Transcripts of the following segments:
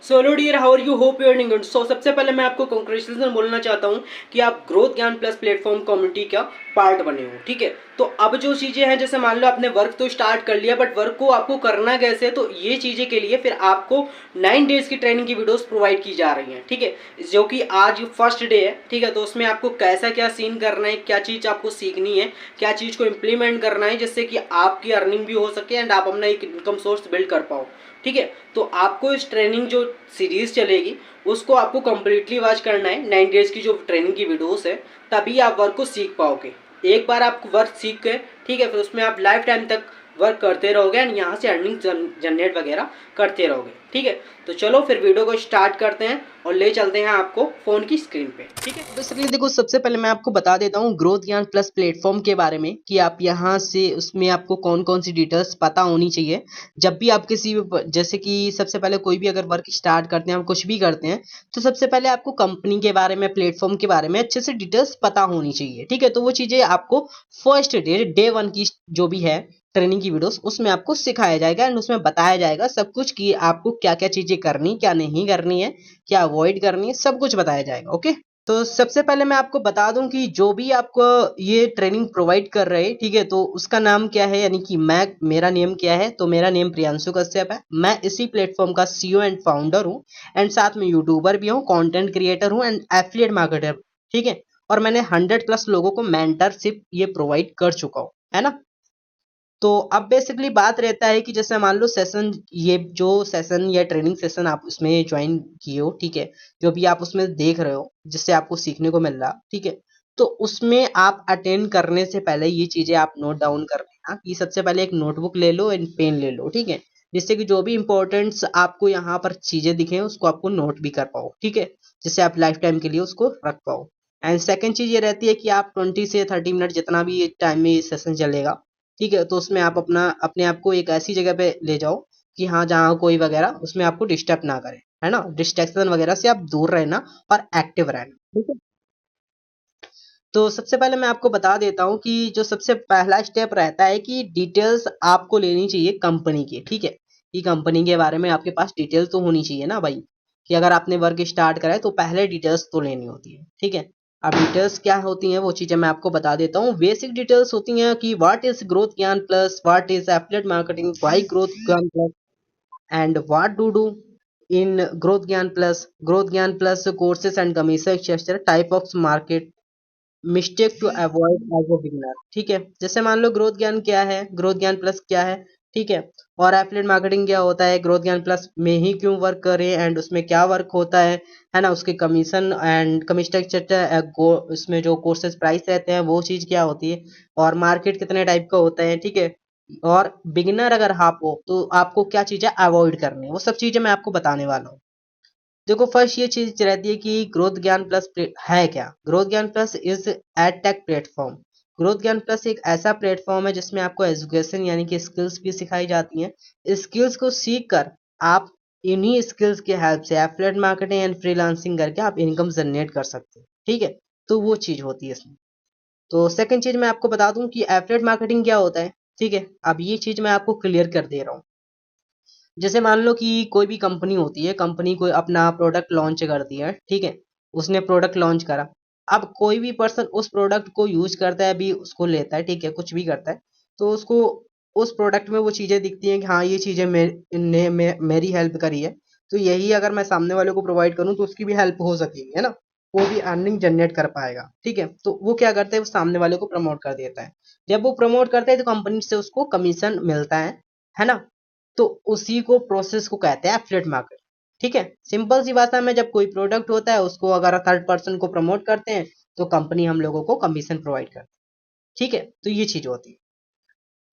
So hello dear, how are you? Hope you are doing good. So सबसे पहले मैं आपको कांग्रेचुलेशन बोलना चाहता हूँ कि आप growth Gyan plus platform community का पार्ट बने हो। ठीक है, तो अब जो चीज़ें हैं, जैसे मान लो आपने वर्क तो स्टार्ट कर लिया, बट वर्क को आपको करना कैसे, तो ये चीज़ें के लिए फिर आपको 9 डेज की ट्रेनिंग की वीडियोस प्रोवाइड की जा रही हैं। ठीक है, जो कि आज फर्स्ट डे है। ठीक है, तो उसमें आपको कैसा क्या सीन करना है, क्या चीज़ आपको सीखनी है, क्या चीज़ को इम्प्लीमेंट करना है, जिससे कि आपकी अर्निंग भी हो सके एंड आप अपना एक इनकम सोर्स बिल्ड कर पाओ। ठीक है, तो आपको इस ट्रेनिंग जो सीरीज चलेगी उसको आपको कंप्लीटली वॉच करना है। 9 डेज की जो ट्रेनिंग की वीडियोस है, तभी आप वर्क को सीख पाओगे। एक बार आप वर्क सीख गए, ठीक है, फिर उसमें आप लाइफ टाइम तक वर्क करते रहोगे एंड यहाँ से अर्निंग जनरेट वगैरह करते रहोगे। ठीक है, तो चलो फिर वीडियो को स्टार्ट करते हैं और ले चलते हैं आपको फोन की स्क्रीन पे। ठीक है, बेसिकली देखो, सबसे पहले मैं आपको बता देता हूँ ग्रोथ ज्ञान प्लस प्लेटफॉर्म के बारे में कि आप यहाँ से उसमें आपको कौन कौन सी डिटेल्स पता होनी चाहिए जब भी आप किसी भी, जैसे कि सबसे पहले कोई भी अगर वर्क स्टार्ट करते हैं, हम कुछ भी करते हैं, तो सबसे पहले आपको कंपनी के बारे में, प्लेटफॉर्म के बारे में अच्छे से डिटेल्स पता होनी चाहिए। ठीक है, तो वो चीज़ें आपको फर्स्ट डे 1 की जो भी है ट्रेनिंग की वीडियोस, उसमें आपको सिखाया जाएगा एंड उसमें बताया जाएगा सब कुछ कि आपको क्या क्या चीज़ें करनी, क्या नहीं करनी है, क्या अवॉइड करनी है, सब कुछ बताया जाएगा। ओके, तो सबसे पहले मैं आपको बता दूं कि जो भी आपको ये ट्रेनिंग प्रोवाइड कर रहे हैं, ठीक है, तो उसका नाम क्या है, यानी कि मेरा नेम क्या है, तो मेरा नेम प्रियांशु कश्यप है। मैं इसी प्लेटफॉर्म का सीईओ एंड फाउंडर हूँ एंड साथ में यूट्यूबर भी हूँ, कंटेंट क्रिएटर हूँ एंड एफिलिएट मार्केटर। ठीक है, और मैंने 100+ लोगों को मेंटरशिप ये प्रोवाइड कर चुका हूँ, है ना। तो अब बेसिकली बात रहता है कि जैसे मान लो सेशन, ये जो सेशन या ट्रेनिंग सेशन आप उसमें ज्वाइन किए हो, ठीक है, जो भी आप उसमें देख रहे हो जिससे आपको सीखने को मिल रहा, ठीक है, तो उसमें आप अटेंड करने से पहले ये चीजें आप नोट डाउन कर लेना कि सबसे पहले एक नोटबुक ले लो एंड पेन ले लो। ठीक है, जिससे कि जो भी इंपॉर्टेंट्स आपको यहाँ पर चीजें दिखे उसको आपको नोट भी कर पाओ। ठीक है, जिससे आप लाइफ टाइम के लिए उसको रख पाओ। एंड सेकेंड चीज ये रहती है कि आप 20 से 30 मिनट जितना भी टाइम में ये सेशन चलेगा, ठीक है, तो उसमें आप अपने आप को एक ऐसी जगह पे ले जाओ कि हाँ, जहाँ कोई वगैरह उसमें आपको डिस्टर्ब ना करे, है ना। डिस्ट्रैक्शन वगैरह से आप दूर रहना और एक्टिव रहना। ठीक है, तो सबसे पहले मैं आपको बता देता हूँ कि जो सबसे पहला स्टेप रहता है कि डिटेल्स आपको लेनी चाहिए कंपनी की। ठीक है, कि कंपनी के बारे में आपके पास डिटेल्स तो होनी चाहिए ना भाई, कि अगर आपने वर्क स्टार्ट करा है तो पहले डिटेल्स तो लेनी होती है। ठीक है, अब डिटेल्स क्या होती हैं वो चीजें मैं आपको बता देता हूँ। बेसिक डिटेल्स होती हैं कि what is growth Gyan plus, what is affiliate marketing, why growth Gyan plus, and what to do in growth Gyan plus courses and commission structure, type of market, mistake to avoid as a beginner. ठीक है, जैसे मान लो growth ज्ञान क्या है, growth Gyan plus क्या है, ठीक है, और एफिलिएट मार्केटिंग क्या होता है, ग्रोथ ज्ञान प्लस में ही क्यों वर्क करें एंड उसमें क्या वर्क होता है ना, उसके कमीशन एंड कमीशन स्ट्रक्चर, उसमें जो कोर्सेज प्राइस रहते हैं वो चीज क्या होती है, और मार्केट कितने टाइप का होता है। ठीक है, और बिगिनर अगर आप हो तो आपको क्या चीजें अवॉइड करनी है, वो सब चीजें मैं आपको बताने वाला हूँ। देखो, फर्स्ट ये चीज रहती है कि ग्रोथ ज्ञान प्लस है क्या। Growth Gyan plus is ed tech platform. Growth Gyan plus एक ऐसा प्लेटफॉर्म है जिसमें आपको एजुकेशन यानी कि स्किल्स भी सिखाई जाती हैं। स्किल्स को सीख कर आप इन्हीं स्किल्स के हेल्प से एफिलिएट मार्केटिंग एंड फ्रीलांसिंग करके आप इनकम जनरेट कर सकते हैं। ठीक है, तो वो चीज होती है इसमें। तो सेकंड चीज मैं आपको बता दूं कि एफिलिएट मार्केटिंग क्या होता है। ठीक है, अब ये चीज मैं आपको क्लियर कर दे रहा हूँ। जैसे मान लो कि कोई भी कंपनी होती है, कंपनी कोई अपना प्रोडक्ट लॉन्च करती है, ठीक है, उसने प्रोडक्ट लॉन्च करा। अब कोई भी पर्सन उस प्रोडक्ट को यूज करता है, अभी उसको लेता है, ठीक है, कुछ भी करता है, तो उसको उस प्रोडक्ट में वो चीजें दिखती हैं कि हाँ, ये चीजें मेरी हेल्प करी है, तो यही अगर मैं सामने वाले को प्रोवाइड करूँ तो उसकी भी हेल्प हो सकेगी, है ना, वो भी अर्निंग जनरेट कर पाएगा। ठीक है, तो वो क्या करता है, वो सामने वाले को प्रमोट कर देता है। जब वो प्रमोट करता है तो कंपनी से उसको कमीशन मिलता है ना। तो उसी को प्रोसेस को कहते हैं एफिलिएट मार्केट। ठीक है, सिंपल सी भाषा में जब कोई प्रोडक्ट होता है उसको अगर थर्ड पर्सन को प्रमोट करते हैं तो कंपनी हम लोगों को कमीशन प्रोवाइड करती है। ठीक है, तो ये चीज होती है।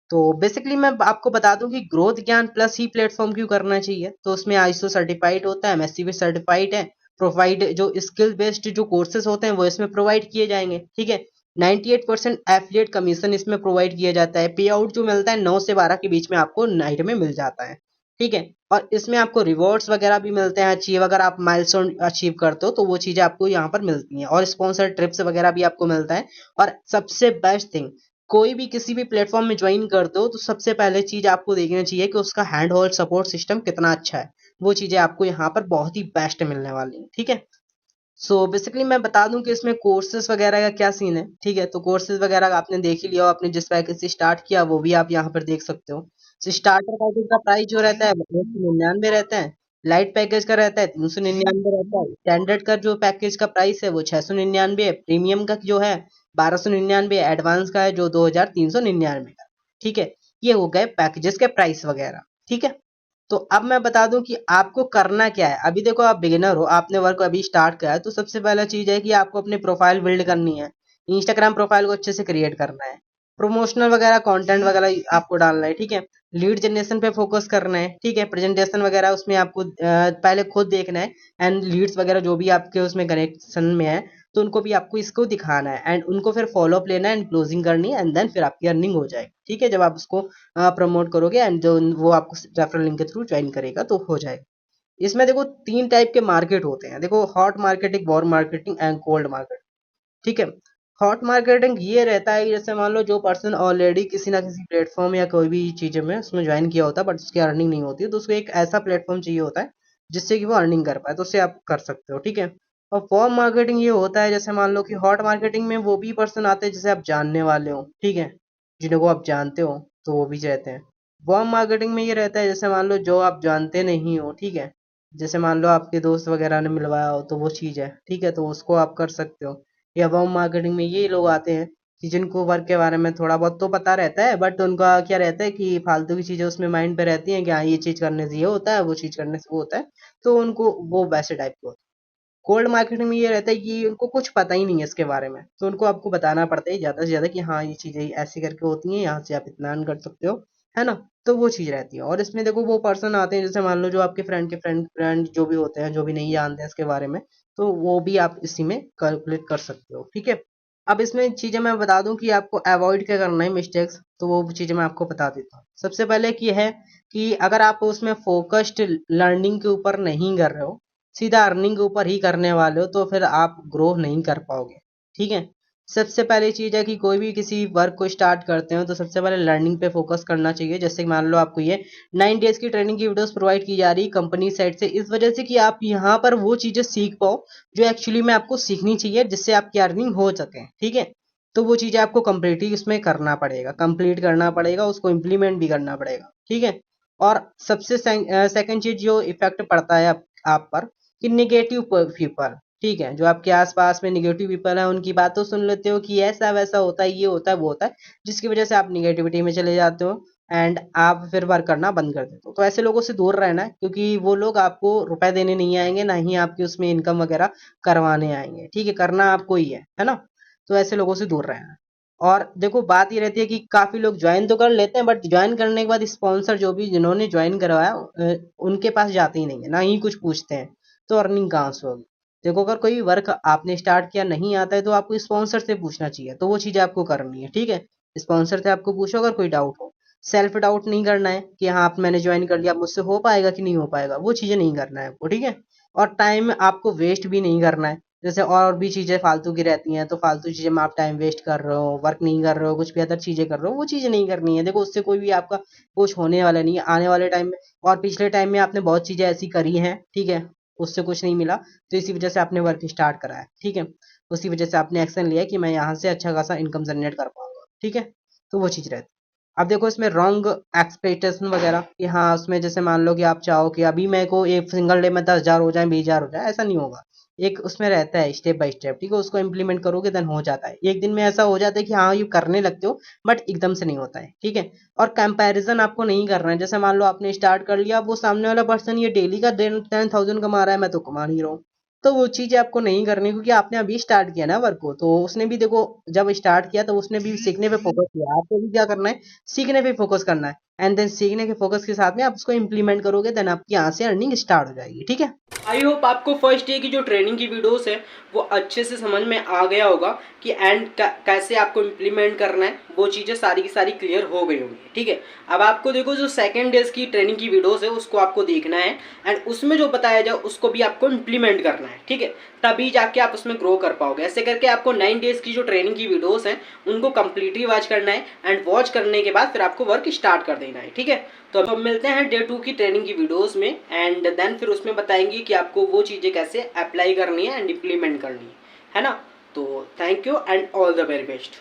तो बेसिकली मैं आपको बता दूं कि ग्रोथ ज्ञान प्लस ही प्लेटफॉर्म क्यों करना चाहिए, तो उसमें आईएसओ सर्टिफाइड होता है, एमएससी भी सर्टिफाइड है, प्रोवाइड जो स्किल बेस्ड जो कोर्सेज होते हैं वो इसमें प्रोवाइड किए जाएंगे। ठीक है, 98% एफिलिएट कमीशन इसमें प्रोवाइड किया जाता है। पे आउट जो मिलता है 9 से 12 के बीच में आपको नाइट में मिल जाता है। ठीक है, और इसमें आपको रिवॉर्ड्स वगैरह भी मिलते हैं अचीव, अगर आप माइलस्टोन अचीव करते हो तो वो चीजें आपको यहाँ पर मिलती हैं, और स्पॉन्सर ट्रिप्स वगैरह भी आपको मिलता है। और सबसे बेस्ट थिंग, कोई भी किसी भी प्लेटफॉर्म में ज्वाइन करते हो तो सबसे पहले चीज आपको देखना चाहिए कि उसका हैंड होल्ड सपोर्ट सिस्टम कितना अच्छा है। वो चीज़ें आपको यहाँ पर बहुत ही बेस्ट मिलने वाली हैं, ठीक है। सो बेसिकली मैं बता दूं कि इसमें कोर्सेज वगैरह का क्या सीन है, ठीक है। तो कोर्सेज वगैरह आपने देख ही लिया, आपने जिस पैकेज से स्टार्ट किया वो भी आप यहाँ पर देख सकते हो। तो स्टार्टर पैकेज का प्राइस जो रहता है वो 199 रहता है, लाइट पैकेज का रहता है 399 रहता है, स्टैंडर्ड का जो पैकेज का प्राइस है वो 699 है, प्रीमियम का जो है 1299, एडवांस का है जो 2399 का, ठीक है। ये हो गए पैकेजेस के प्राइस वगैरह, ठीक है। तो अब मैं बता दूं कि आपको करना क्या है। अभी देखो आप बिगिनर हो, आपने वर्क अभी स्टार्ट किया है, तो सबसे पहला चीज है कि आपको अपनी प्रोफाइल बिल्ड करनी है, इंस्टाग्राम प्रोफाइल को अच्छे से क्रिएट करना है, प्रमोशनल वगैरह कंटेंट वगैरह आपको डालना है, ठीक है। लीड जनरेशन पे फोकस करना है, ठीक है। प्रेजेंटेशन वगैरह उसमें आपको पहले खुद देखना है, एंड लीड्स वगैरह जो भी आपके उसमें कनेक्शन में है तो उनको भी आपको इसको दिखाना है, एंड उनको फिर फॉलोअप लेना है, एंड क्लोजिंग करनी है, एंड देन फिर आपकी अर्निंग हो जाएगी, ठीक है। जब आप उसको प्रमोट करोगे एंड जो वो आपको रेफरल लिंक के थ्रू ज्वाइन करेगा तो हो जाएगा। इसमें देखो 3 टाइप के मार्केट होते हैं, देखो hot marketing, warm marketing and cold market, ठीक है। हॉट मार्केटिंग ये रहता है कि जैसे मान लो जो पर्सन ऑलरेडी किसी ना किसी प्लेटफॉर्म या कोई भी चीज़ में उसमें ज्वाइन किया होता है बट उसकी अर्निंग नहीं होती है, तो उसको एक ऐसा प्लेटफॉर्म चाहिए होता है जिससे कि वो अर्निंग कर पाए, तो उससे आप कर सकते हो, ठीक है। और वार्म मार्केटिंग ये होता है जैसे मान लो कि हॉट मार्केटिंग में वो भी पर्सन आते हैं जिसे आप जानने वाले हो, ठीक है, जिन्हें को आप जानते हो तो वो भी रहते हैं। वार्म मार्केटिंग में ये रहता है जैसे मान लो जो आप जानते नहीं हो, ठीक है, जैसे मान लो आपके दोस्त वगैरह ने मिलवाया हो तो वो चीज़ है, ठीक है, तो उसको आप कर सकते हो। या वार्म मार्केटिंग में ये लोग आते हैं कि जिनको वर्क के बारे में थोड़ा बहुत तो पता रहता है बट उनका क्या रहता है कि फालतू की चीज़ें उसमें माइंड पे रहती हैं कि हाँ ये चीज़ करने से ये होता है, वो चीज़ करने से वो होता है, तो उनको वो वैसे टाइप के होते हैं। कोल्ड मार्केटिंग में ये रहता है कि उनको कुछ पता ही नहीं है इसके बारे में, तो उनको आपको बताना पड़ता है ज़्यादा से ज़्यादा कि हाँ ये चीज़ें ऐसे करके होती हैं, यहाँ से आप इतना अर्न कर सकते हो, है ना। तो वो चीज़ रहती है। और इसमें देखो वो पर्सन आते हैं जैसे मान लो जो आपके फ्रेंड के फ्रेंड जो भी होते हैं, जो भी नहीं जानते हैं इसके बारे में, तो वो भी आप इसी में कैलकुलेट कर सकते हो, ठीक है। अब इसमें चीज़ें मैं बता दूं कि आपको अवॉइड क्या करना है मिस्टेक्स, तो वो चीज़ें मैं आपको बता देता हूँ। सबसे पहले कि है कि अगर आप उसमें फोकस्ड लर्निंग के ऊपर नहीं कर रहे हो, सीधा अर्निंग के ऊपर ही करने वाले हो, तो फिर आप ग्रो नहीं कर पाओगे, ठीक है। सबसे पहली चीज़ है कि कोई भी किसी वर्क को स्टार्ट करते हो तो सबसे पहले लर्निंग पे फोकस करना चाहिए। जैसे कि मान लो आपको ये 9 डेज की ट्रेनिंग की वीडियोस प्रोवाइड की जा रही है कंपनी साइड से, इस वजह से कि आप यहाँ पर वो चीज़ें सीख पाओ जो एक्चुअली में आपको सीखनी चाहिए जिससे आपकी अर्निंग हो सके, ठीक है। तो वो चीज़ें आपको कंप्लीटली उसमें करना पड़ेगा, कंप्लीट करना पड़ेगा, उसको इम्प्लीमेंट भी करना पड़ेगा, ठीक है। और सबसे सेकंड चीज़ जो इफेक्ट पड़ता है आप पर कि निगेटिव पीपल, ठीक है, जो आपके आसपास में निगेटिव पीपल है उनकी बातों सुन लेते हो कि ऐसा वैसा होता है, ये होता है वो होता है, जिसकी वजह से आप निगेटिविटी में चले जाते हो एंड आप फिर वर्क करना बंद कर देते हो। तो ऐसे लोगों से दूर रहना है क्योंकि वो लोग आपको रुपए देने नहीं आएंगे, ना ही आपकी उसमें इनकम वगैरह करवाने आएंगे, ठीक है, करना आपको ही है ना। तो ऐसे लोगों से दूर रहना है। और देखो बात ये रहती है कि काफी लोग ज्वाइन तो कर लेते हैं बट ज्वाइन करने के बाद स्पॉन्सर जो भी जिन्होंने ज्वाइन करवाया उनके पास जाते ही नहीं है, ना ही कुछ पूछते हैं, तो अर्निंग कहाँ से होगी। देखो अगर कोई वर्क आपने स्टार्ट किया नहीं आता है तो आपको स्पॉन्सर से पूछना चाहिए, तो वो चीज़ आपको करनी है, ठीक है। स्पॉन्सर से आपको पूछो अगर कोई डाउट हो। सेल्फ डाउट नहीं करना है कि हाँ आप मैंने ज्वाइन कर लिया, मुझसे हो पाएगा कि नहीं हो पाएगा, वो चीज़ें नहीं करना है आपको, ठीक है। और टाइम आपको वेस्ट भी नहीं करना है, जैसे और भी चीज़ें फालतू की रहती हैं तो फालतू चीज़ें में आप टाइम वेस्ट कर रहे हो, वर्क नहीं कर रहे हो, कुछ भी अदर चीज़ें कर रहे हो, वो चीज़ें नहीं करनी है। देखो उससे कोई भी आपका कुछ होने वाला नहीं है आने वाले टाइम में। और पिछले टाइम में आपने बहुत चीज़ें ऐसी करी हैं, ठीक है, उससे कुछ नहीं मिला, तो इसी वजह से आपने वर्क स्टार्ट करा है, ठीक है। उसी वजह से आपने एक्शन लिया कि मैं यहाँ से अच्छा खासा इनकम जनरेट कर पाऊंगा, ठीक है। तो वो चीज़ रहती है। अब देखो इसमें रॉन्ग एक्सपेक्टेशन वगैरह कि हाँ उसमें जैसे मान लो कि आप चाहो कि अभी मेरे को एक सिंगल डे में 10,000 हो जाए, 20,000 हो जाए, ऐसा नहीं होगा। एक उसमें रहता है स्टेप बाय स्टेप, ठीक है, उसको इम्प्लीमेंट करोगे देन हो जाता है। एक दिन में ऐसा हो जाता है कि हाँ ये करने लगते हो बट एकदम से नहीं होता है, ठीक है। और कंपैरिजन आपको नहीं करना है, जैसे मान लो आपने स्टार्ट कर लिया, वो सामने वाला पर्सन ये डेली का 10,000 कमा रहा है, मैं तो कमा नहीं रहा हूँ, तो वो चीज़ आपको नहीं करनी क्योंकि आपने अभी स्टार्ट किया ना वर्क को। तो उसने भी देखो जब स्टार्ट किया तो उसने भी सीखने पे फोकस किया, आपको भी क्या करना है, सीखने पे फोकस करना है, एंड देन सीखने के फोकस के साथ में आप उसको इम्प्लीमेंट करोगे देन आपकी यहाँ से अर्निंग स्टार्ट हो जाएगी, ठीक है। आई होप आपको फर्स्ट डे की जो ट्रेनिंग की वीडियोस है वो अच्छे से समझ में आ गया होगा कि कैसे आपको इम्प्लीमेंट करना है, वो चीज़ें सारी की सारी क्लियर हो गई होंगी, ठीक है। अब आपको देखो जो सेकंड डेज की ट्रेनिंग की वीडियोस है उसको आपको देखना है एंड उसमें जो बताया जाए उसको भी आपको इम्प्लीमेंट करना है, ठीक है, तभी जाके आप उसमें ग्रो कर पाओगे। ऐसे करके आपको 9 डेज की जो ट्रेनिंग की वीडियोस हैं उनको कंप्लीटली वॉच करना है एंड वॉच करने के बाद फिर आपको वर्क स्टार्ट कर देना लेना है, ठीक है। तो अब मिलते हैं डे 2 की ट्रेनिंग की वीडियोस में, एंड देन फिर उसमें बताएंगे कि आपको वो चीज़ें कैसे अप्लाई करनी है एंड इम्प्लीमेंट करनी है ना। तो thank you and all the very best.